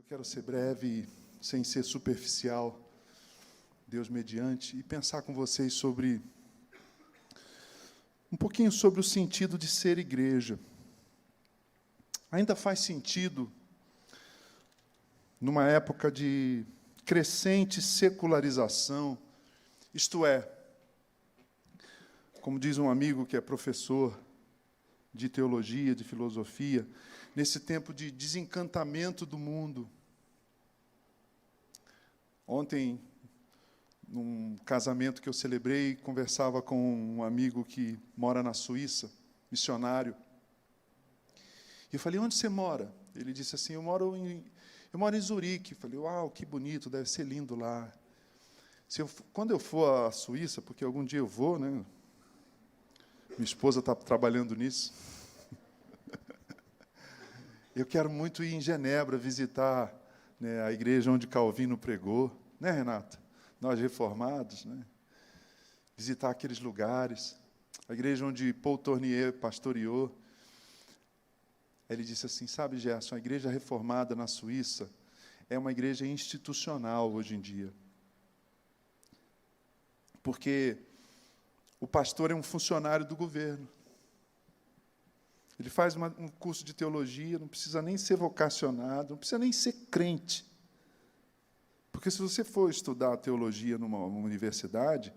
Eu quero ser breve, sem ser superficial, Deus mediante, e pensar com vocês sobre um pouquinho sobre o sentido de ser igreja. Ainda faz sentido, numa época de crescente secularização, isto é, como diz um amigo que é professor de teologia, de filosofia, nesse tempo de desencantamento do mundo. Ontem, num casamento que eu celebrei, conversava com um amigo que mora na Suíça, missionário. E eu falei, onde você mora? Ele disse assim, eu moro em Zurique. Eu falei, uau, que bonito, deve ser lindo lá. Quando eu for à Suíça, porque algum dia eu vou, né? Minha esposa está trabalhando nisso. Eu quero muito ir em Genebra visitar, né, a igreja onde Calvino pregou, né, Renata? Nós reformados, né? Visitar aqueles lugares, a igreja onde Paul Tournier pastoreou. Ele disse assim, sabe, Gerson, a igreja reformada na Suíça é uma igreja institucional hoje em dia. Porque o pastor é um funcionário do governo. Ele faz um curso de teologia, não precisa nem ser vocacionado, não precisa nem ser crente. Porque se você for estudar teologia numa universidade,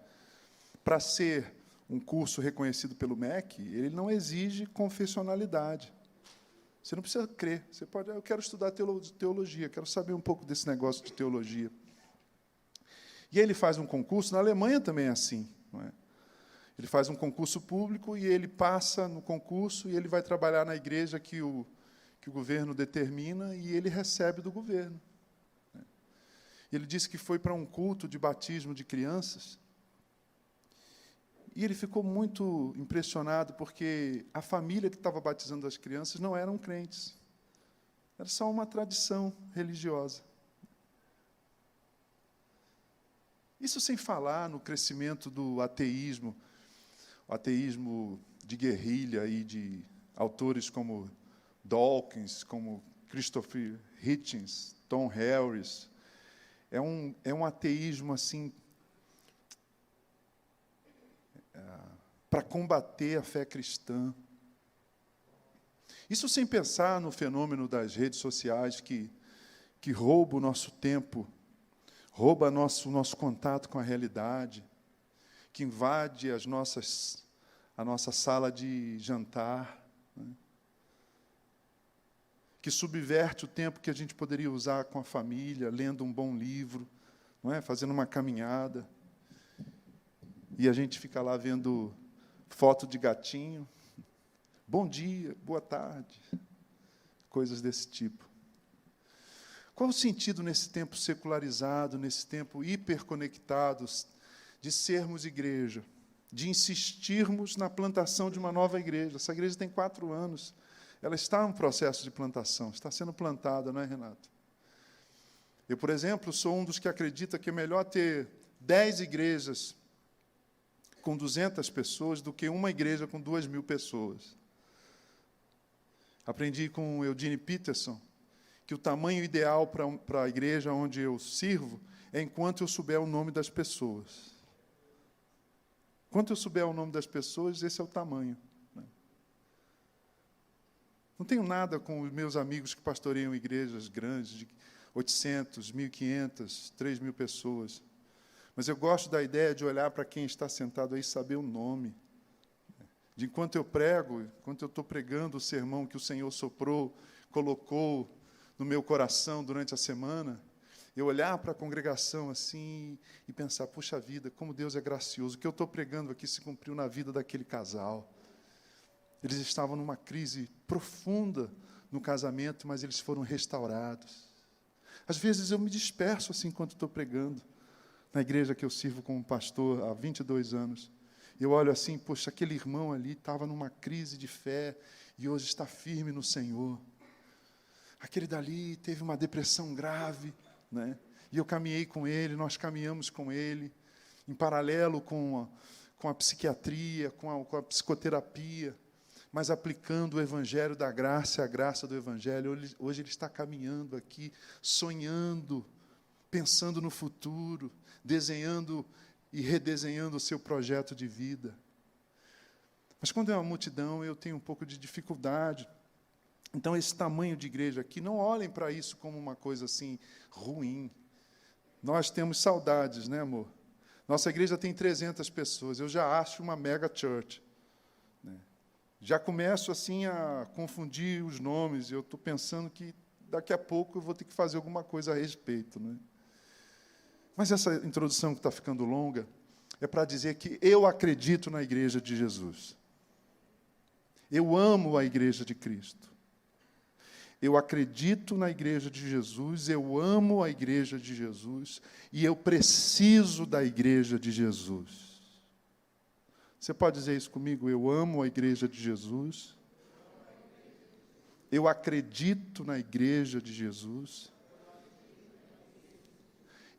para ser um curso reconhecido pelo MEC, ele não exige confessionalidade. Você não precisa crer. Você pode, eu quero estudar teologia, quero saber um pouco desse negócio de teologia. E aí ele faz um concurso, na Alemanha também é assim, não é? Ele faz um concurso público e ele passa no concurso e ele vai trabalhar na igreja que o governo determina e ele recebe do governo. Ele disse que foi para um culto de batismo de crianças e ele ficou muito impressionado porque a família que estava batizando as crianças não eram crentes. Era só uma tradição religiosa. Isso sem falar no crescimento do ateísmo, o ateísmo de guerrilha e de autores como Dawkins, como Christopher Hitchens, Tom Harris. É um ateísmo assim para combater a fé cristã. Isso sem pensar no fenômeno das redes sociais que rouba o nosso tempo, rouba nosso contato com a realidade, que invade a nossa sala de jantar, né? Que subverte o tempo que a gente poderia usar com a família, lendo um bom livro, não é? Fazendo uma caminhada. E a gente fica lá vendo foto de gatinho. Bom dia, boa tarde. Coisas desse tipo. Qual o sentido nesse tempo secularizado, nesse tempo hiperconectados, de sermos igreja, de insistirmos na plantação de uma nova igreja? Essa igreja tem 4 anos. Ela está em um processo de plantação, está sendo plantada, não é, Renato? Eu, por exemplo, sou um dos que acredita que é melhor ter 10 igrejas com 200 pessoas do que uma igreja com 2.000 pessoas. Aprendi com Eugene Peterson que o tamanho ideal para a igreja onde eu sirvo é enquanto eu souber o nome das pessoas. Enquanto eu souber o nome das pessoas, esse é o tamanho. Não tenho nada com os meus amigos que pastoreiam igrejas grandes, de 800, 1.500, 3.000 pessoas. Mas eu gosto da ideia de olhar para quem está sentado aí e saber o nome. De enquanto eu prego, enquanto eu estou pregando o sermão que o Senhor soprou, colocou no meu coração durante a semana, eu olhar para a congregação assim e pensar, puxa vida, como Deus é gracioso. O que eu estou pregando aqui se cumpriu na vida daquele casal. Eles estavam numa crise profunda no casamento, mas eles foram restaurados. Às vezes eu me disperso assim enquanto estou pregando, na igreja que eu sirvo como pastor há 22 anos. Eu olho assim, poxa, aquele irmão ali estava numa crise de fé e hoje está firme no Senhor. Aquele dali teve uma depressão grave, né? E eu caminhei com ele, nós caminhamos com ele, em paralelo com a psiquiatria, com a psicoterapia. mas aplicando o Evangelho da graça, a graça do Evangelho. Hoje ele está caminhando aqui, sonhando, pensando no futuro, desenhando e redesenhando o seu projeto de vida. Mas quando é uma multidão, eu tenho um pouco de dificuldade. Então, esse tamanho de igreja aqui, não olhem para isso como uma coisa assim ruim. Nós temos saudades, né, amor? Nossa igreja tem 300 pessoas. Eu já acho uma mega church. Já começo assim a confundir os nomes. Eu estou pensando que daqui a pouco eu vou ter que fazer alguma coisa a respeito, né? Mas essa introdução que está ficando longa é para dizer que eu acredito na igreja de Jesus. Eu amo a igreja de Cristo. Eu acredito na igreja de Jesus, eu amo a igreja de Jesus e eu preciso da igreja de Jesus. Você pode dizer isso comigo? Eu amo a igreja de Jesus. Eu acredito na igreja de Jesus.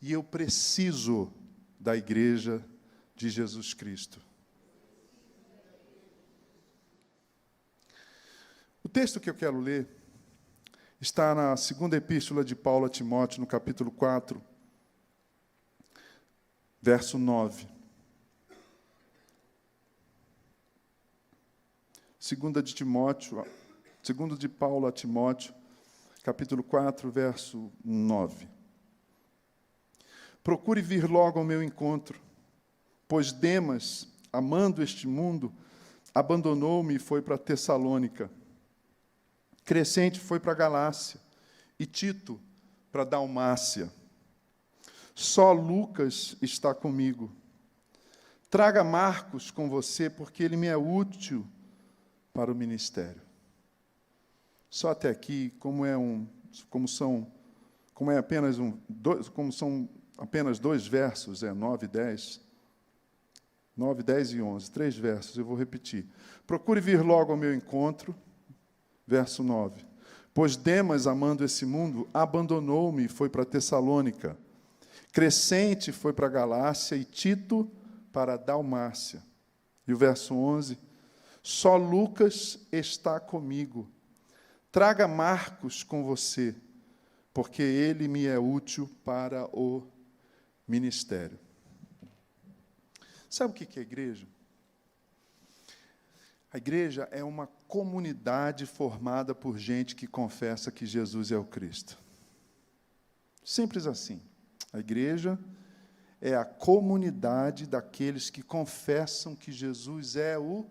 E eu preciso da igreja de Jesus Cristo. O texto que eu quero ler está na segunda epístola de Paulo a Timóteo, no capítulo 4, verso 9. Segunda de Paulo a Timóteo, capítulo 4, verso 9. Procure vir logo ao meu encontro, pois Demas, amando este mundo, abandonou-me e foi para Tessalônica. Crescente foi para a Galácia e Tito para a Dalmácia. Só Lucas está comigo. Traga Marcos com você, porque ele me é útil para o ministério. Só até aqui, como são apenas 2 versos, 9 e 10. 9, 10 e 11, 3 versos, eu vou repetir. Procure vir logo ao meu encontro. Verso 9. Pois Demas, amando esse mundo, abandonou-me e foi para Tessalônica. Crescente foi para a Galácia e Tito para a Dalmácia. E o verso 11. Só Lucas está comigo. Traga Marcos com você, porque ele me é útil para o ministério. Sabe o que é igreja? A igreja é uma comunidade formada por gente que confessa que Jesus é o Cristo. Simples assim. A igreja é a comunidade daqueles que confessam que Jesus é o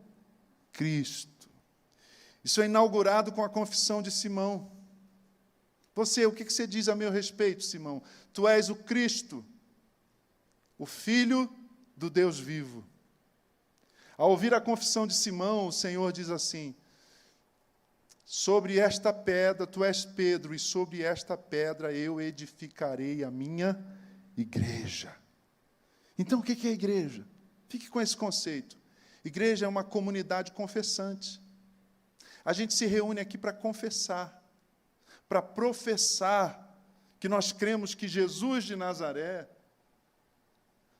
Cristo. Isso é inaugurado com a confissão de Simão. O que você diz a meu respeito, Simão? Tu és o Cristo, o Filho do Deus vivo. Ao ouvir a confissão de Simão, o Senhor diz assim: sobre esta pedra, tu és Pedro, e sobre esta pedra eu edificarei a minha igreja. Então, o que é igreja? Fique com esse conceito. Igreja é uma comunidade confessante. A gente se reúne aqui para confessar, para professar que nós cremos que Jesus de Nazaré,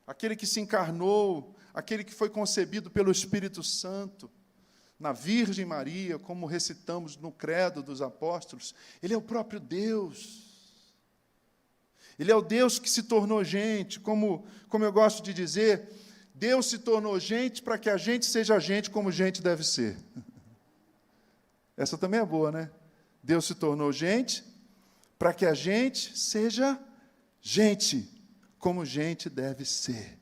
aquele que se encarnou, aquele que foi concebido pelo Espírito Santo, na Virgem Maria, como recitamos no Credo dos Apóstolos, ele é o próprio Deus. Ele é o Deus que se tornou gente, como eu gosto de dizer, Deus se tornou gente para que a gente seja gente como gente deve ser. Essa também é boa, né? Deus se tornou gente para que a gente seja gente como gente deve ser.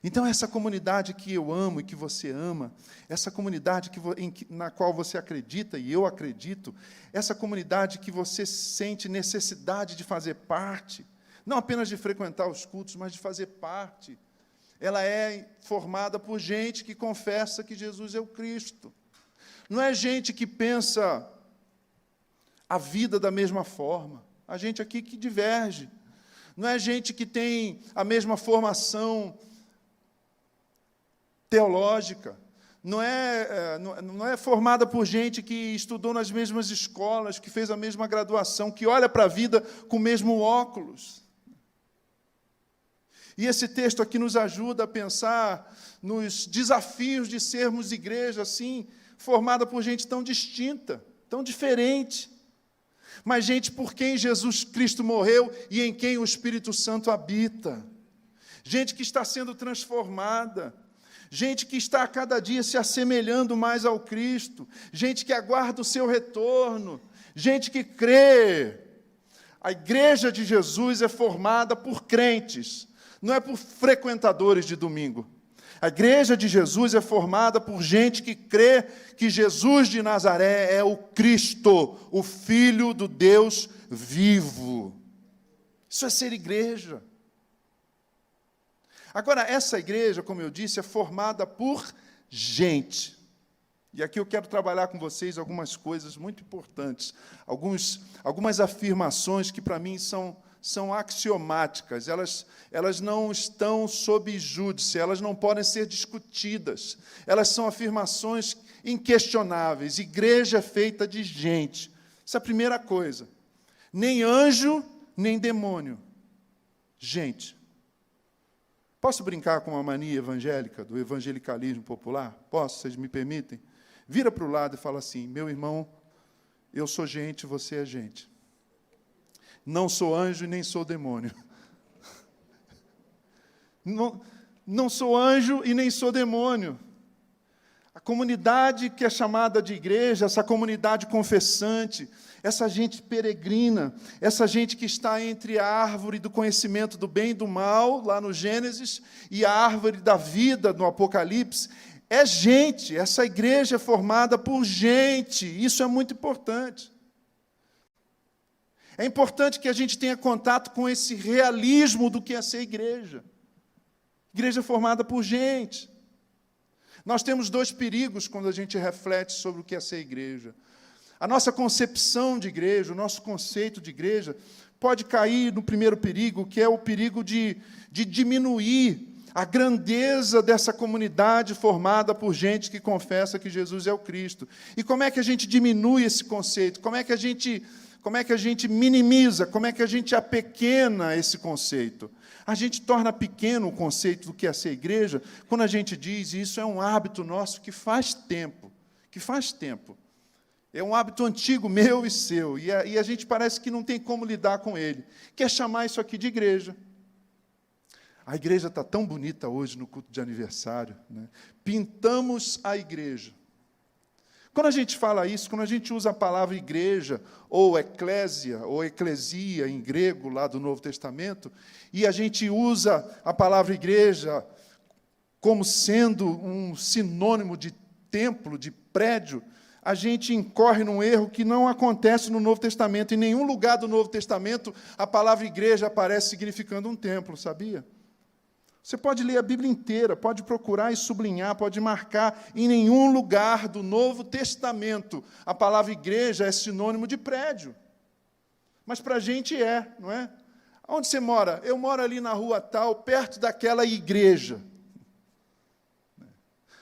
Então, essa comunidade que eu amo e que você ama, essa comunidade na qual você acredita e eu acredito, essa comunidade que você sente necessidade de fazer parte, não apenas de frequentar os cultos, mas de fazer parte, ela é formada por gente que confessa que Jesus é o Cristo. Não é gente que pensa a vida da mesma forma, a gente aqui que diverge. Não é gente que tem a mesma formação teológica, não é formada por gente que estudou nas mesmas escolas, que fez a mesma graduação, que olha para a vida com o mesmo óculos. E esse texto aqui nos ajuda a pensar nos desafios de sermos igreja, assim, formada por gente tão distinta, tão diferente, mas gente por quem Jesus Cristo morreu e em quem o Espírito Santo habita. Gente que está sendo transformada, gente que está a cada dia se assemelhando mais ao Cristo, gente que aguarda o seu retorno, gente que crê. A igreja de Jesus é formada por crentes, não é por frequentadores de domingo. A igreja de Jesus é formada por gente que crê que Jesus de Nazaré é o Cristo, o Filho do Deus vivo. Isso é ser igreja. Agora, essa igreja, como eu disse, é formada por gente. E aqui eu quero trabalhar com vocês algumas coisas muito importantes, algumas afirmações que, para mim, são axiomáticas, elas não estão sob júdice, elas não podem ser discutidas, elas são afirmações inquestionáveis. Igreja é feita de gente. Essa é a primeira coisa. Nem anjo, nem demônio. Gente. Posso brincar com uma mania evangélica, do evangelicalismo popular? Posso, vocês me permitem? Vira para o lado e fala assim: meu irmão, eu sou gente, você é gente. Não sou anjo e nem sou demônio. Não sou anjo e nem sou demônio. A comunidade que é chamada de igreja, essa comunidade confessante, essa gente peregrina, essa gente que está entre a árvore do conhecimento do bem e do mal, lá no Gênesis, e a árvore da vida, no Apocalipse, é gente. Essa igreja é formada por gente. Isso é muito importante. É importante que a gente tenha contato com esse realismo do que é ser igreja. Igreja formada por gente. Nós temos dois perigos quando a gente reflete sobre o que é ser igreja. A nossa concepção de igreja, o nosso conceito de igreja, pode cair no primeiro perigo, que é o perigo de diminuir a grandeza dessa comunidade formada por gente que confessa que Jesus é o Cristo. E como é que a gente diminui esse conceito? Como é que a gente minimiza? Como é que a gente apequena esse conceito? A gente torna pequeno o conceito do que é ser igreja quando a gente diz, e isso é um hábito nosso que faz tempo. É um hábito antigo, meu e seu, e a gente parece que não tem como lidar com ele. Quer chamar isso aqui de igreja. A igreja está tão bonita hoje no culto de aniversário, né? Pintamos a igreja. Quando a gente fala isso, quando a gente usa a palavra igreja, ou eclésia, ou eclesia, em grego, lá do Novo Testamento, e a gente usa a palavra igreja como sendo um sinônimo de templo, de prédio, a gente incorre num erro que não acontece no Novo Testamento. Em nenhum lugar do Novo Testamento a palavra igreja aparece significando um templo, sabia? Você pode ler a Bíblia inteira, pode procurar e sublinhar, pode marcar. Em nenhum lugar do Novo Testamento a palavra igreja é sinônimo de prédio. Mas para a gente é, não é? Onde você mora? Eu moro ali na rua tal, perto daquela igreja.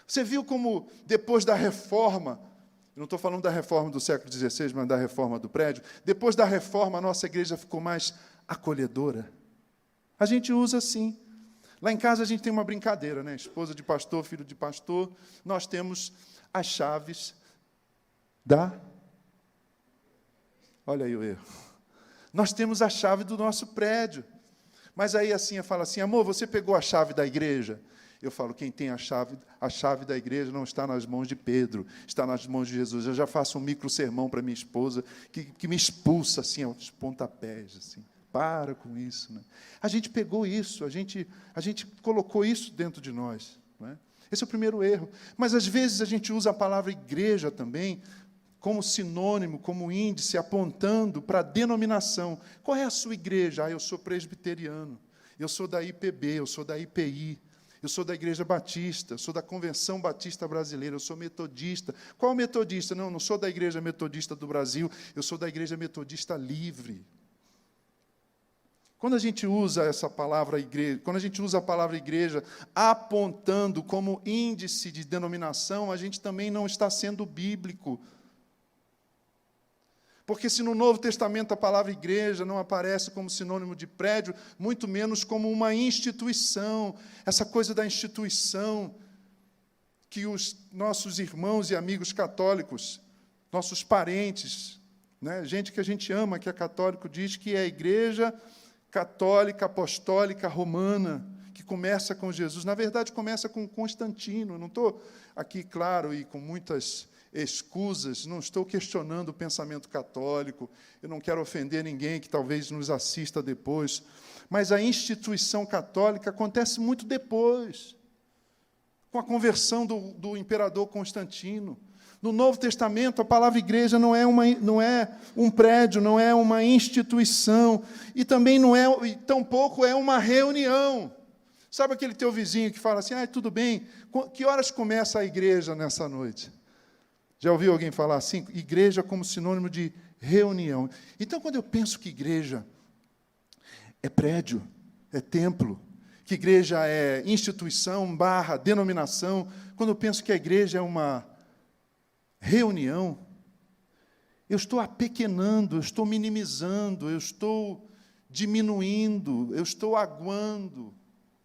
Você viu como, depois da reforma, eu não estou falando da reforma do século XVI, mas da reforma do prédio, depois da reforma a nossa igreja ficou mais acolhedora. A gente usa assim. Lá em casa a gente tem uma brincadeira, né? Esposa de pastor, filho de pastor, nós temos as chaves da... Olha aí o erro. Nós temos a chave do nosso prédio. Mas aí assim, eu falo assim, amor, você pegou a chave da igreja? Eu falo, quem tem a chave da igreja não está nas mãos de Pedro, está nas mãos de Jesus. Eu já faço um micro-sermão para minha esposa, que me expulsa assim, aos pontapés, assim. Para com isso. Né? A gente pegou isso, a gente colocou isso dentro de nós. Não é? Esse é o primeiro erro. Mas, às vezes, a gente usa a palavra igreja também como sinônimo, como índice, apontando para a denominação. Qual é a sua igreja? Eu sou presbiteriano, eu sou da IPB, eu sou da IPI, eu sou da Igreja Batista, eu sou da Convenção Batista Brasileira, eu sou metodista. Qual metodista? Não sou da Igreja Metodista do Brasil, eu sou da Igreja Metodista Livre. Quando a gente usa essa palavra igreja, quando a gente usa a palavra igreja apontando como índice de denominação, a gente também não está sendo bíblico. Porque se no Novo Testamento a palavra igreja não aparece como sinônimo de prédio, muito menos como uma instituição, essa coisa da instituição, que os nossos irmãos e amigos católicos, nossos parentes, né, gente que a gente ama, que é católico, diz que é a Igreja Católica Apostólica Romana, que começa com Jesus. Na verdade, começa com Constantino. Não estou aqui, claro, e com muitas escusas, não estou questionando o pensamento católico, eu não quero ofender ninguém que talvez nos assista depois, mas a instituição católica acontece muito depois, com a conversão do imperador Constantino. No Novo Testamento, a palavra igreja não é um prédio, não é uma instituição, e também e tampouco é uma reunião. Sabe aquele teu vizinho que fala assim, tudo bem, que horas começa a igreja nessa noite? Já ouviu alguém falar assim? Igreja como sinônimo de reunião. Então, quando eu penso que igreja é prédio, é templo, que igreja é instituição, denominação, quando eu penso que a igreja é uma reunião, eu estou apequenando, eu estou minimizando, eu estou diminuindo, eu estou aguando,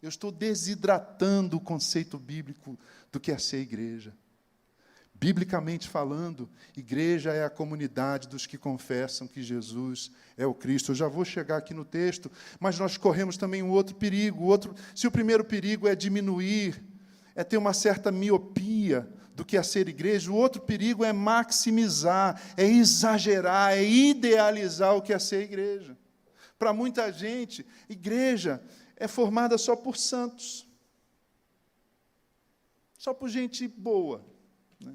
eu estou desidratando o conceito bíblico do que é ser igreja. Biblicamente falando, igreja é a comunidade dos que confessam que Jesus é o Cristo. Eu já vou chegar aqui no texto, mas nós corremos também um outro perigo. Se o primeiro perigo é diminuir, é ter uma certa miopia do que é ser igreja, o outro perigo é maximizar, é exagerar, é idealizar o que é ser igreja. Para muita gente, igreja é formada só por santos, só por gente boa, né?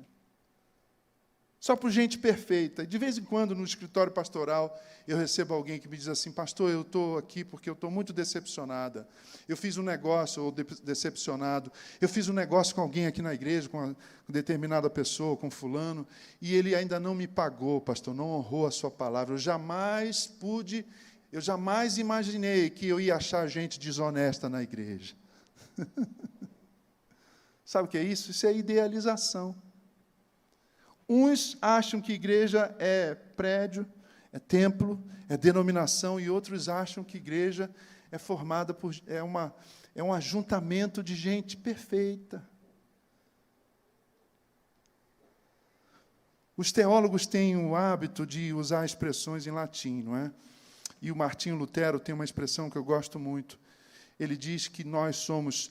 Só por gente perfeita. E de vez em quando, no escritório pastoral, eu recebo alguém que me diz assim, pastor, eu estou aqui porque eu estou muito decepcionada. Eu fiz um negócio, ou decepcionado, eu fiz um negócio com alguém aqui na igreja, com determinada pessoa, com fulano, e ele ainda não me pagou, pastor, não honrou a sua palavra. Eu jamais imaginei que eu ia achar gente desonesta na igreja. Sabe o que é isso? Isso é idealização. Uns acham que igreja é prédio, é templo, é denominação, e outros acham que igreja é formada é um ajuntamento de gente perfeita. Os teólogos têm o hábito de usar expressões em latim, não é? E o Martinho Lutero tem uma expressão que eu gosto muito. Ele diz que nós somos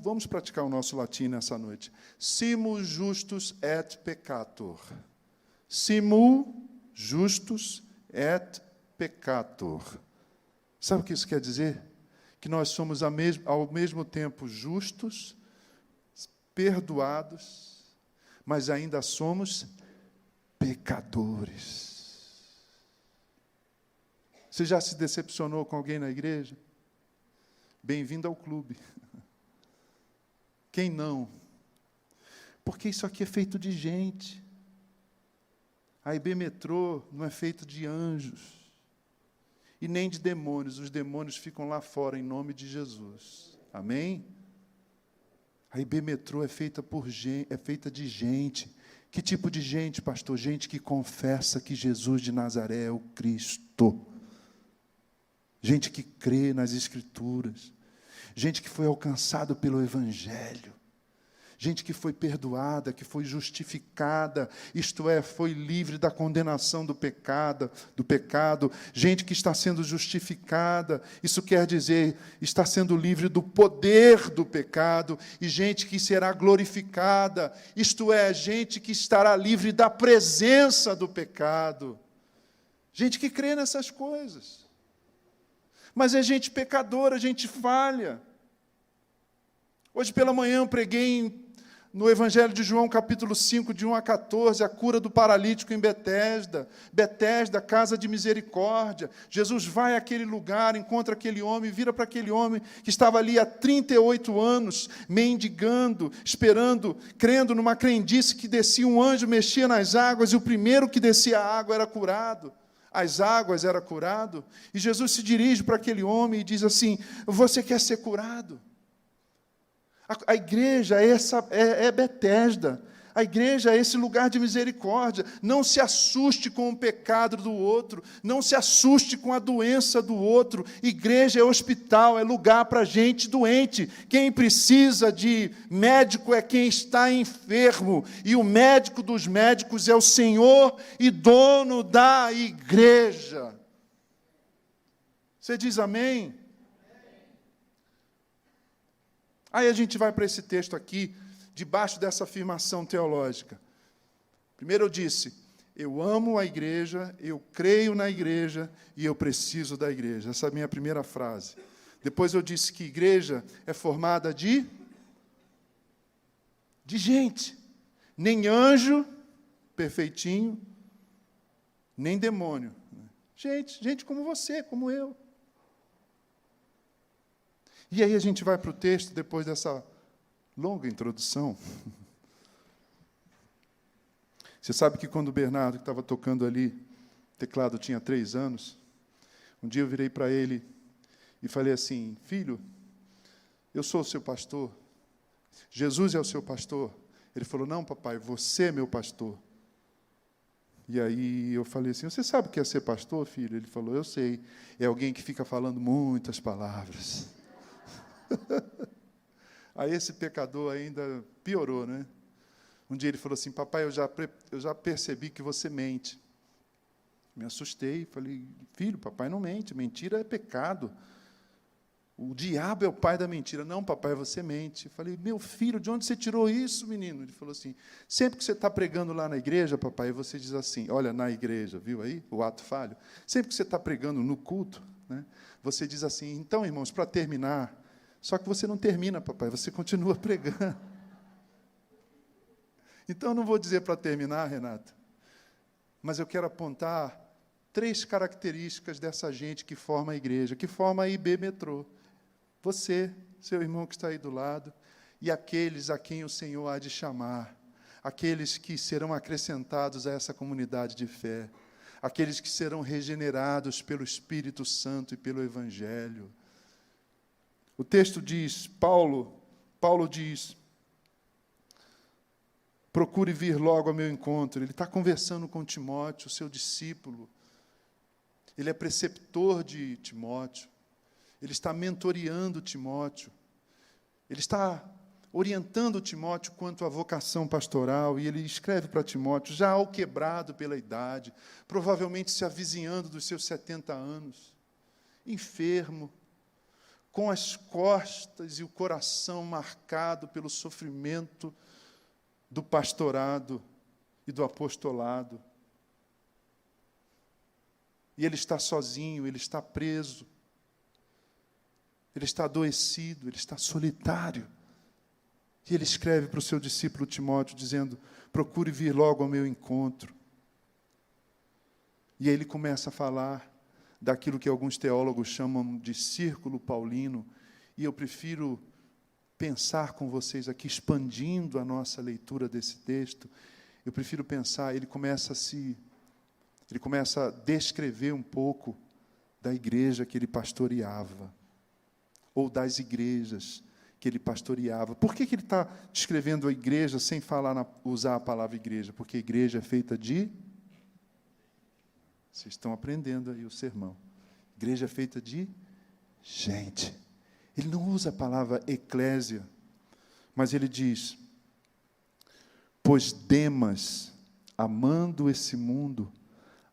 vamos praticar o nosso latim nessa noite, simul justus et peccator. Simul justus et peccator. Sabe o que isso quer dizer? Que nós somos ao mesmo tempo justos, perdoados, mas ainda somos pecadores. Você já se decepcionou com alguém na igreja? Bem-vindo ao clube. Quem não? Porque isso aqui é feito de gente. A IB Metrô não é feito de anjos e nem de demônios. Os demônios ficam lá fora, em nome de Jesus. Amém? A IB Metrô é feita de gente. Que tipo de gente, pastor? Gente que confessa que Jesus de Nazaré é o Cristo. Gente que crê nas Escrituras, gente que foi alcançado pelo Evangelho, gente que foi perdoada, que foi justificada, isto é, foi livre da condenação do pecado, gente que está sendo justificada, isso quer dizer, está sendo livre do poder do pecado, e gente que será glorificada, isto é, gente que estará livre da presença do pecado, gente que crê nessas coisas. Mas é gente pecadora, gente falha. Hoje pela manhã eu preguei no Evangelho de João, capítulo 5, de 1 a 14, a cura do paralítico em Betesda. Betesda, casa de misericórdia. Jesus vai àquele lugar, encontra aquele homem, vira para aquele homem que estava ali há 38 anos, mendigando, esperando, crendo numa crendice que descia um anjo, mexia nas águas, e o primeiro que descia a água era curado. As águas era curado, e Jesus se dirige para aquele homem e diz assim, você quer ser curado? A igreja é Betesda, A igreja é esse lugar de misericórdia. Não se assuste com o pecado do outro. Não se assuste com a doença do outro. Igreja é hospital, é lugar para gente doente. Quem precisa de médico é quem está enfermo. E o médico dos médicos é o Senhor e dono da igreja. Você diz amém? Aí a gente vai para esse texto aqui, debaixo dessa afirmação teológica. Primeiro eu disse, eu amo a igreja, eu creio na igreja e eu preciso da igreja. Essa é a minha primeira frase. Depois eu disse que igreja é formada de gente. Nem anjo perfeitinho, nem demônio. Gente como você, como eu. E aí a gente vai para o texto, depois dessa longa introdução. Você sabe que quando o Bernardo, que estava tocando ali, teclado, tinha 3 anos, um dia eu virei para ele e falei assim, filho, eu sou o seu pastor, Jesus é o seu pastor. Ele falou, não, papai, você é meu pastor. E aí eu falei assim, você sabe o que é ser pastor, filho? Ele falou, eu sei, é alguém que fica falando muitas palavras. Aí esse pecador ainda piorou, né? Um dia ele falou assim, papai, eu já percebi que você mente. Me assustei, falei, filho, papai não mente, mentira é pecado. O diabo é o pai da mentira. Não, papai, você mente. Eu falei, meu filho, de onde você tirou isso, menino? Ele falou assim, sempre que você está pregando lá na igreja, papai, você diz assim, olha, na igreja, viu aí, o ato falho? Sempre que você está pregando no culto, né, você diz assim, então, irmãos, para terminar, só que você não termina, papai, você continua pregando. Então, eu não vou dizer para terminar, Renato, mas eu quero apontar 3 características dessa gente que forma a igreja, que forma a IB Metrô. Você, seu irmão que está aí do lado, e aqueles a quem o Senhor há de chamar, aqueles que serão acrescentados a essa comunidade de fé, aqueles que serão regenerados pelo Espírito Santo e pelo Evangelho. O texto diz, Paulo diz, procure vir logo ao meu encontro. Ele está conversando com Timóteo, seu discípulo. Ele é preceptor de Timóteo. Ele está mentoreando Timóteo. Ele está orientando Timóteo quanto à vocação pastoral, e ele escreve para Timóteo, já ao quebrado pela idade, provavelmente se avizinhando dos seus 70 anos, enfermo, com as costas e o coração marcado pelo sofrimento do pastorado e do apostolado. E ele está sozinho, ele está preso, ele está adoecido, ele está solitário. E ele escreve para o seu discípulo Timóteo, dizendo, procure vir logo ao meu encontro. E aí ele começa a falar daquilo que alguns teólogos chamam de círculo paulino, e eu prefiro pensar com vocês aqui, expandindo a nossa leitura desse texto, eu prefiro pensar, ele começa a descrever um pouco da igreja que ele pastoreava, ou das igrejas que ele pastoreava. Por que ele está descrevendo a igreja sem usar a palavra igreja? Porque a igreja é feita de... Vocês estão aprendendo aí o sermão. Igreja é feita de gente. Ele não usa a palavra eclésia, mas ele diz, pois Demas, amando esse mundo,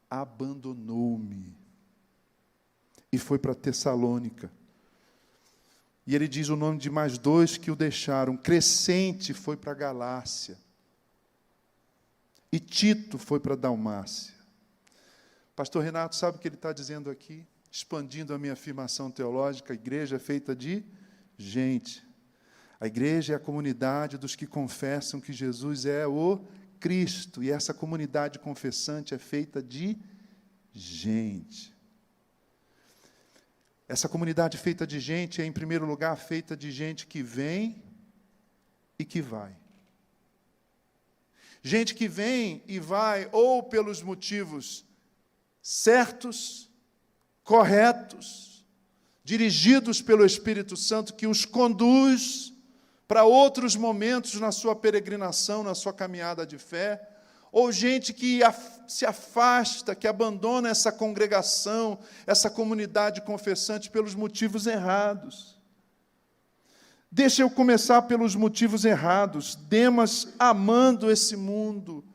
abandonou-me e foi para Tessalônica. E ele diz o nome de mais 2 que o deixaram. Crescente foi para a Galácia. E Tito foi para a Dalmácia. Pastor Renato, sabe o que ele está dizendo aqui? Expandindo a minha afirmação teológica, a igreja é feita de gente. A igreja é a comunidade dos que confessam que Jesus é o Cristo. E essa comunidade confessante é feita de gente. Essa comunidade feita de gente é, em primeiro lugar, feita de gente que vem e que vai. Gente que vem e vai ou pelos motivos certos, corretos, dirigidos pelo Espírito Santo, que os conduz para outros momentos na sua peregrinação, na sua caminhada de fé, ou gente que se afasta, que abandona essa congregação, essa comunidade confessante pelos motivos errados. Deixa eu começar pelos motivos errados. Demas amando esse mundo.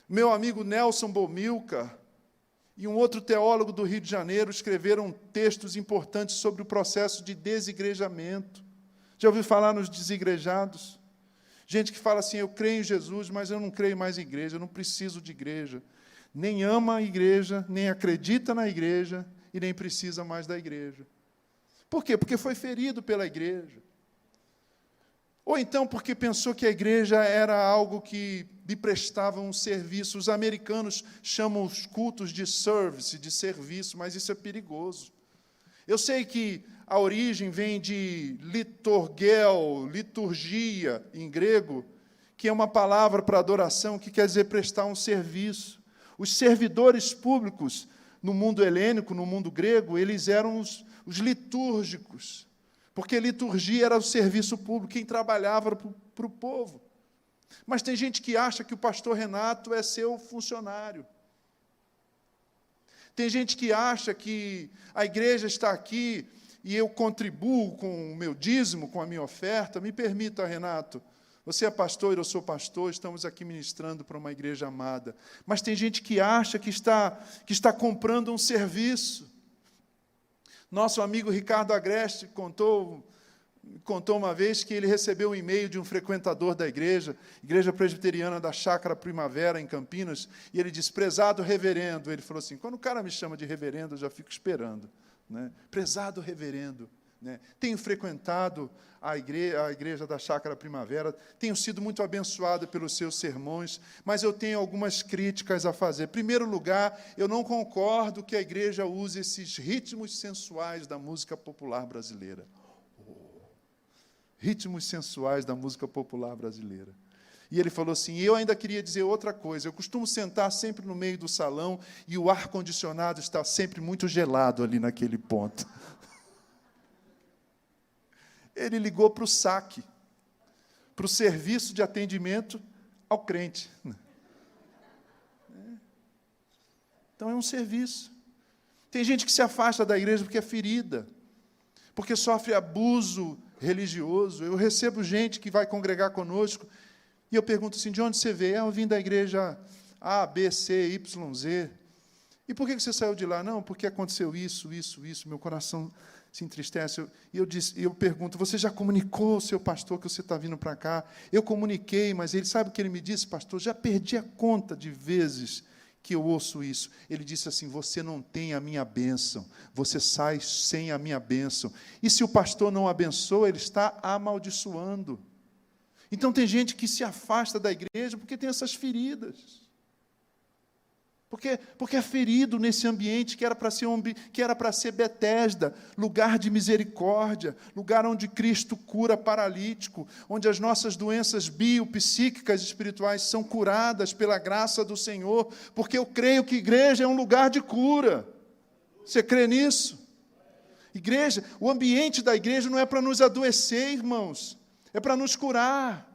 Meu amigo Nelson Bomilcar e um outro teólogo do Rio de Janeiro escreveram textos importantes sobre o processo de desigrejamento. Já ouviu falar nos desigrejados? Gente que fala assim, eu creio em Jesus, mas eu não creio mais em igreja, eu não preciso de igreja. Nem ama a igreja, nem acredita na igreja e nem precisa mais da igreja. Por quê? Porque foi ferido pela igreja. Ou então porque pensou que a igreja era algo que lhe prestava um serviço. Os americanos chamam os cultos de service, de serviço, mas isso é perigoso. Eu sei que a origem vem de liturgel, liturgia, em grego, que é uma palavra para adoração, que quer dizer prestar um serviço. Os servidores públicos, no mundo helênico, no mundo grego, eles eram os litúrgicos, porque liturgia era o serviço público, quem trabalhava para o povo. Mas tem gente que acha que o pastor Renato é seu funcionário. Tem gente que acha que a igreja está aqui e eu contribuo com o meu dízimo, com a minha oferta. Me permita, Renato, você é pastor, eu sou pastor, estamos aqui ministrando para uma igreja amada. Mas tem gente que acha que está comprando um serviço. Nosso amigo Ricardo Agreste contou uma vez que ele recebeu um e-mail de um frequentador da igreja presbiteriana da Chácara Primavera, em Campinas, e ele disse, prezado reverendo. Ele falou assim, quando o cara me chama de reverendo, eu já fico esperando. Né? Prezado reverendo. Né? Tenho frequentado a igreja da Chácara Primavera, tenho sido muito abençoado pelos seus sermões, mas eu tenho algumas críticas a fazer. Em primeiro lugar, eu não concordo que a igreja use esses ritmos sensuais da música popular brasileira. Ritmos sensuais da música popular brasileira. E ele falou assim, eu ainda queria dizer outra coisa, eu costumo sentar sempre no meio do salão e o ar-condicionado está sempre muito gelado ali naquele ponto. Ele ligou para o SAC, para o serviço de atendimento ao crente. Então, é um serviço. Tem gente que se afasta da igreja porque é ferida, porque sofre abuso religioso. Eu recebo gente que vai congregar conosco e eu pergunto assim, de onde você veio? Eu vim da igreja A, B, C, Y, Z. E por que você saiu de lá? Não, porque aconteceu isso, meu coração se entristece. E eu pergunto, você já comunicou ao seu pastor que você está vindo para cá? Eu comuniquei, mas ele sabe o que ele me disse, pastor? Já perdi a conta de vezes que eu ouço isso. Ele disse assim, você não tem a minha bênção, você sai sem a minha bênção. E se o pastor não abençoa, ele está amaldiçoando. Então tem gente que se afasta da igreja porque tem essas feridas. Porque é ferido nesse ambiente que era para ser Betesda, lugar de misericórdia, lugar onde Cristo cura paralítico, onde as nossas doenças biopsíquicas espirituais são curadas pela graça do Senhor, porque eu creio que igreja é um lugar de cura. Você crê nisso? Igreja, o ambiente da igreja não é para nos adoecer, irmãos, é para nos curar.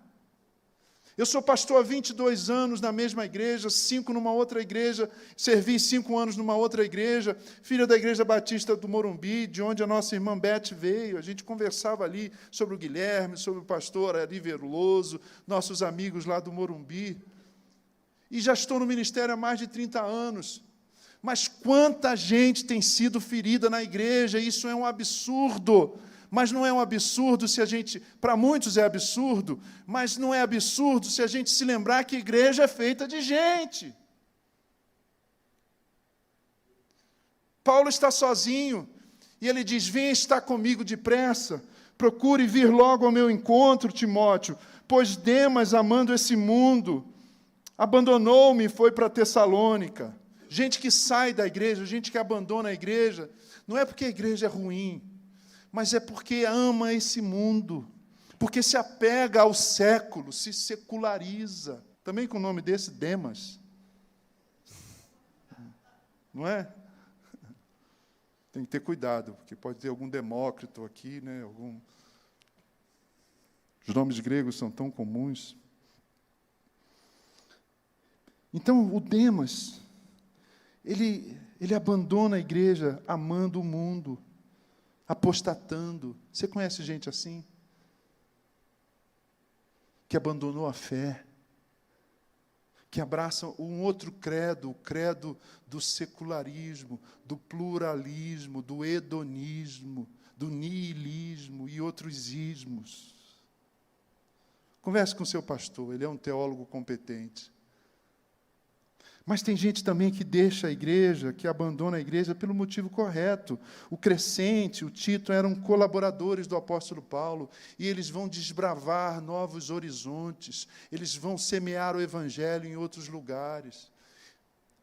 Eu sou pastor há 22 anos na mesma igreja, 5 numa outra igreja, servi 5 anos numa outra igreja, filha da Igreja Batista do Morumbi, de onde a nossa irmã Beth veio. A gente conversava ali sobre o Guilherme, sobre o pastor Ari Veloso, nossos amigos lá do Morumbi. E já estou no ministério há mais de 30 anos. Mas quanta gente tem sido ferida na igreja, isso é um absurdo. Mas não é um absurdo se a gente, para muitos é absurdo, mas não é absurdo se a gente se lembrar que a igreja é feita de gente. Paulo está sozinho, e ele diz, venha estar comigo depressa, procure vir logo ao meu encontro, Timóteo, pois Demas, amando esse mundo, abandonou-me e foi para Tessalônica. Gente que sai da igreja, gente que abandona a igreja, não é porque a igreja é ruim, mas é porque ama esse mundo, porque se apega ao século, se seculariza. Também com o nome desse, Demas. Não é? Tem que ter cuidado, porque pode ter algum Demócrito aqui, né? Os nomes gregos são tão comuns. Então, o Demas, ele abandona a igreja amando o mundo, apostatando. Você conhece gente assim? Que abandonou a fé, que abraça um outro credo, o credo do secularismo, do pluralismo, do hedonismo, do niilismo e outros ismos. Converse com o seu pastor, ele é um teólogo competente. Mas tem gente também que deixa a igreja, que abandona a igreja pelo motivo correto. O Crescente, o Tito eram colaboradores do apóstolo Paulo, e eles vão desbravar novos horizontes, eles vão semear o evangelho em outros lugares.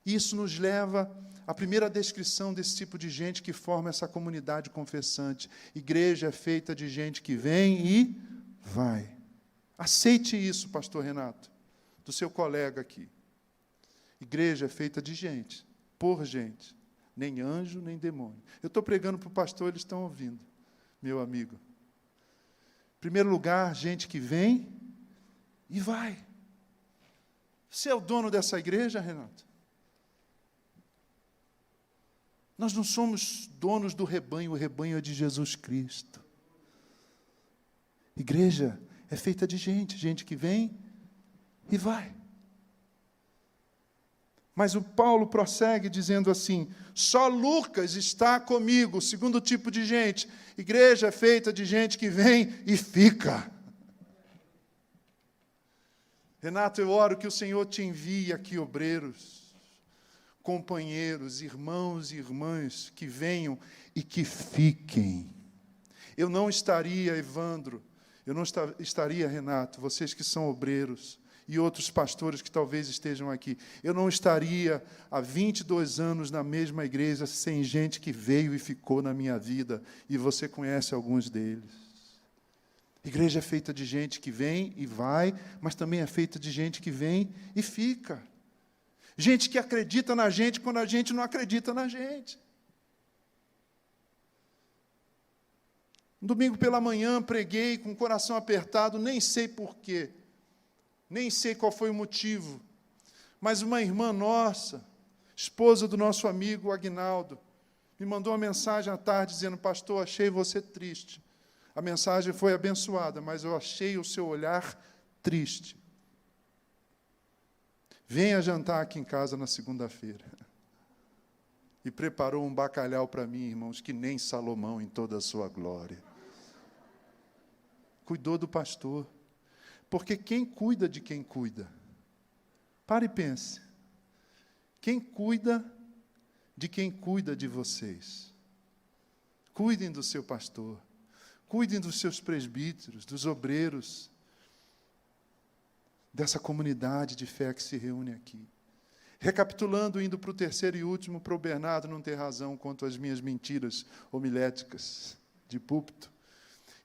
Isso nos leva à primeira descrição desse tipo de gente que forma essa comunidade confessante. Igreja é feita de gente que vem e vai. Aceite isso, pastor Renato, do seu colega aqui. Igreja é feita de gente, por gente, nem anjo, nem demônio. Eu estou pregando para o pastor, eles estão ouvindo, meu amigo. Em primeiro lugar, gente que vem e vai. Você é o dono dessa igreja, Renato? Nós não somos donos do rebanho, o rebanho é de Jesus Cristo. Igreja é feita de gente que vem e vai. Mas o Paulo prossegue dizendo assim, só Lucas está comigo, segundo tipo de gente. Igreja é feita de gente que vem e fica. Renato, eu oro que o Senhor te envie aqui obreiros, companheiros, irmãos e irmãs que venham e que fiquem. Eu não estaria, Evandro, eu não estaria, Renato, vocês que são obreiros, e outros pastores que talvez estejam aqui, eu não estaria há 22 anos na mesma igreja sem gente que veio e ficou na minha vida, e você conhece alguns deles. Igreja é feita de gente que vem e vai, mas também é feita de gente que vem e fica. Gente que acredita na gente quando a gente não acredita na gente. Um domingo pela manhã preguei com o coração apertado, nem sei porquê. Nem sei qual foi o motivo, mas uma irmã nossa, esposa do nosso amigo Aguinaldo, me mandou uma mensagem à tarde dizendo, pastor, achei você triste. A mensagem foi abençoada, mas eu achei o seu olhar triste. Venha jantar aqui em casa na segunda-feira. E preparou um bacalhau para mim, irmãos, que nem Salomão em toda a sua glória. Cuidou do pastor. Porque quem cuida de quem cuida? Pare e pense. Quem cuida de quem cuida de vocês? Cuidem do seu pastor. Cuidem dos seus presbíteros, dos obreiros, dessa comunidade de fé que se reúne aqui. Recapitulando, indo para o terceiro e último, para o Bernardo não ter razão quanto às minhas mentiras homiléticas de púlpito.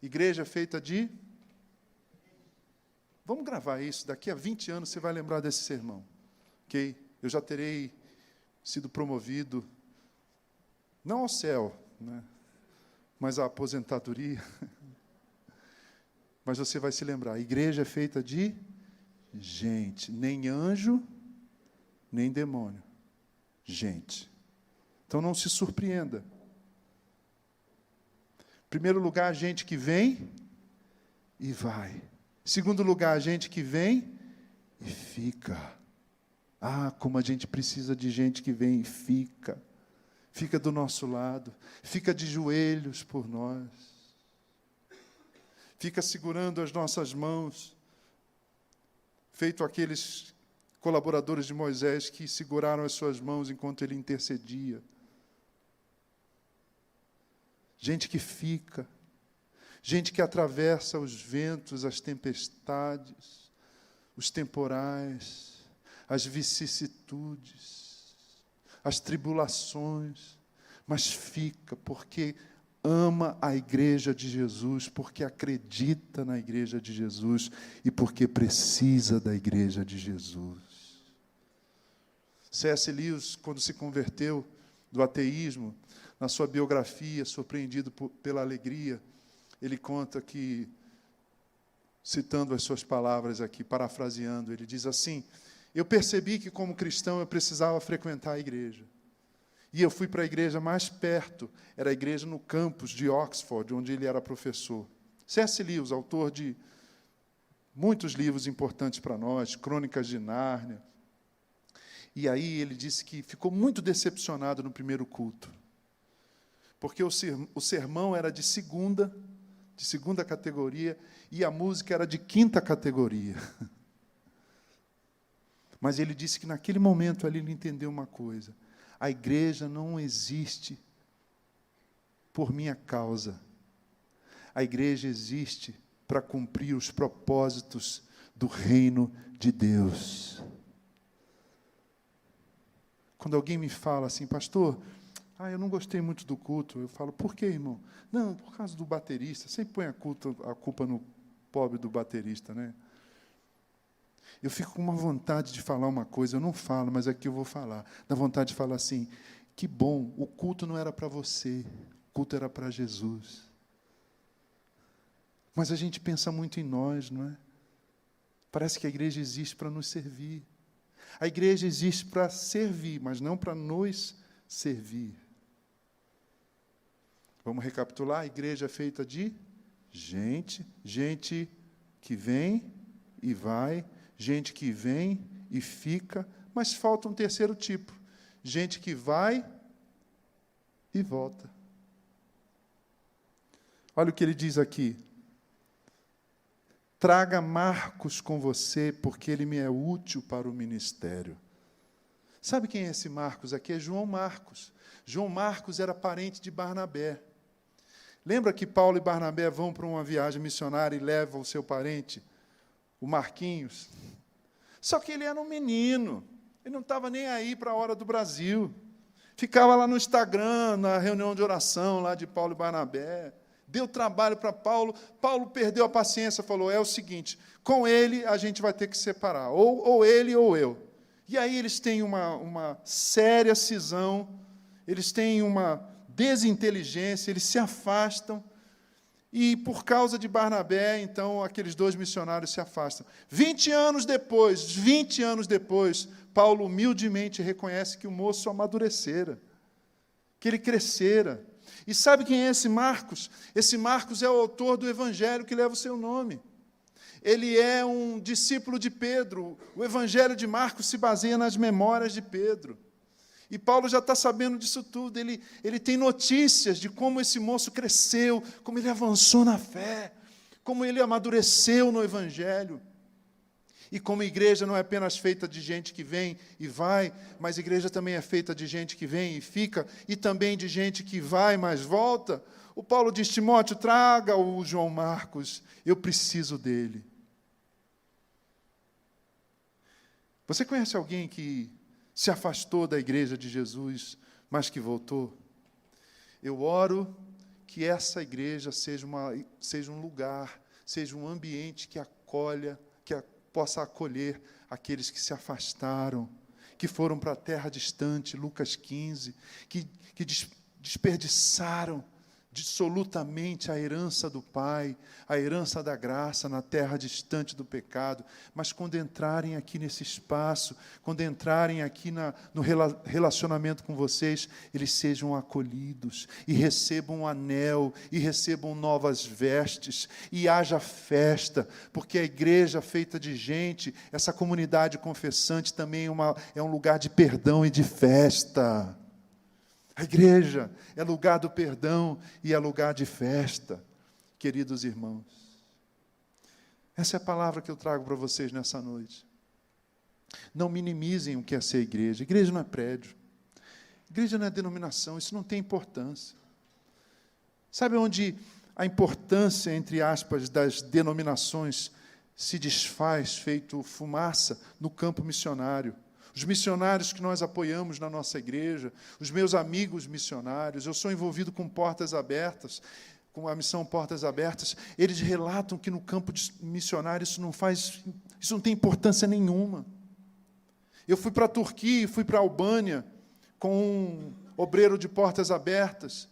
Igreja feita de... Vamos gravar isso, daqui a 20 anos você vai lembrar desse sermão. Ok? Eu já terei sido promovido, não ao céu, né? Mas à aposentadoria. Mas você vai se lembrar, a igreja é feita de gente, nem anjo, nem demônio. Gente. Então não se surpreenda. Em primeiro lugar, gente que vem e vai. Em segundo lugar, gente que vem e fica. Ah, como a gente precisa de gente que vem e fica. Fica do nosso lado. Fica de joelhos por nós. Fica segurando as nossas mãos. Feito aqueles colaboradores de Moisés que seguraram as suas mãos enquanto ele intercedia. Gente que fica. Gente que atravessa os ventos, as tempestades, os temporais, as vicissitudes, as tribulações, mas fica porque ama a igreja de Jesus, porque acredita na igreja de Jesus e porque precisa da igreja de Jesus. C.S. Lewis, quando se converteu do ateísmo, na sua biografia, Surpreendido pela Alegria, ele conta que citando as suas palavras aqui, parafraseando, ele diz assim: eu percebi que, como cristão, eu precisava frequentar a igreja. E eu fui para a igreja mais perto, era a igreja no campus de Oxford, onde ele era professor. C.S. Lewis, autor de muitos livros importantes para nós, Crônicas de Nárnia. E aí ele disse que ficou muito decepcionado no primeiro culto, porque o sermão era de segunda categoria, e a música era de quinta categoria. Mas ele disse que naquele momento ali ele entendeu uma coisa: a igreja não existe por minha causa. A igreja existe para cumprir os propósitos do reino de Deus. Quando alguém me fala assim: pastor, eu não gostei muito do culto, eu falo: por quê, irmão? Não, por causa do baterista. Sempre põe a culpa no pobre do baterista, né? Eu fico com uma vontade de falar uma coisa, eu não falo, mas aqui eu vou falar. Dá vontade de falar assim: que bom, o culto não era para você, o culto era para Jesus. Mas a gente pensa muito em nós, não é? Parece que a igreja existe para nos servir. A igreja existe para servir, mas não para nos servir. Vamos recapitular: a igreja é feita de gente que vem e vai, gente que vem e fica, mas falta um terceiro tipo: gente que vai e volta. Olha o que ele diz aqui: traga Marcos com você, porque ele me é útil para o ministério. Sabe quem é esse Marcos aqui? É João Marcos. João Marcos era parente de Barnabé. Lembra que Paulo e Barnabé vão para uma viagem missionária e levam o seu parente, o Marquinhos? Só que ele era um menino, ele não estava nem aí para a hora do Brasil. Ficava lá no Instagram, na reunião de oração lá de Paulo e Barnabé. Deu trabalho para Paulo. Paulo perdeu a paciência, falou: é o seguinte, com ele a gente vai ter que separar, ou ele ou eu. E aí eles têm uma séria cisão, eles têm uma desinteligência, eles se afastam, e por causa de Barnabé, então, aqueles dois missionários se afastam. 20 anos depois, Paulo humildemente reconhece que o moço amadurecera, que ele crescera. E sabe quem é esse Marcos? Esse Marcos é o autor do evangelho que leva o seu nome. Ele é um discípulo de Pedro. O evangelho de Marcos se baseia nas memórias de Pedro. E Paulo já está sabendo disso tudo. Ele tem notícias de como esse moço cresceu, como ele avançou na fé, como ele amadureceu no evangelho. E como a igreja não é apenas feita de gente que vem e vai, mas a igreja também é feita de gente que vem e fica, e também de gente que vai, mas volta. O Paulo diz: Timóteo, traga o João Marcos, eu preciso dele. Você conhece alguém que se afastou da igreja de Jesus, mas que voltou? Eu oro que essa igreja seja um lugar, seja um ambiente que acolha, possa acolher aqueles que se afastaram, que foram para a terra distante, Lucas 15, que desperdiçaram dissolutamente a herança do Pai, a herança da graça na terra distante do pecado, mas quando entrarem aqui nesse espaço, quando entrarem aqui no relacionamento com vocês, eles sejam acolhidos, e recebam um anel, e recebam novas vestes, e haja festa, porque a igreja feita de gente, essa comunidade confessante também é um lugar de perdão e de festa. A igreja é lugar do perdão e é lugar de festa, queridos irmãos. Essa é a palavra que eu trago para vocês nessa noite. Não minimizem o que é ser igreja. Igreja não é prédio. Igreja não é denominação, isso não tem importância. Sabe onde a importância, entre aspas, das denominações se desfaz, feito fumaça? No campo missionário. Os missionários que nós apoiamos na nossa igreja, os meus amigos missionários, eu sou envolvido com Portas Abertas, com a missão Portas Abertas, eles relatam que no campo missionário isso não tem importância nenhuma. Eu fui para a Turquia, fui para a Albânia com um obreiro de Portas Abertas,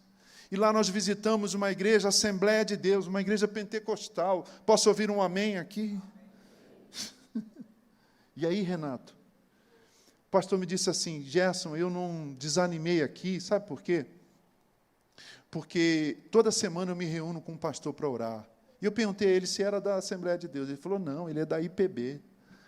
E lá nós visitamos uma igreja, Assembleia de Deus, uma igreja pentecostal. Posso ouvir um amém aqui? E aí, Renato, o pastor me disse assim, Gerson, eu não desanimei aqui, sabe por quê? Porque toda semana eu me reúno com um pastor para orar. E eu perguntei a ele se era da Assembleia de Deus. Ele falou, não, ele é da IPB.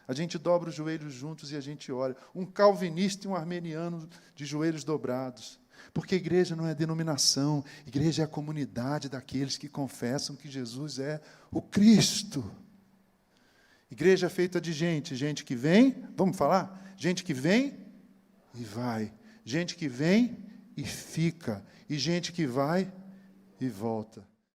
A gente dobra os joelhos juntos e a gente ora. Um calvinista e um armeniano de joelhos dobrados. Porque igreja não é denominação, igreja é a comunidade daqueles que confessam que Jesus é o Cristo. Igreja é feita de gente que vem, vamos falar? Gente que vem e vai. Gente que vem e fica. E gente que vai e volta.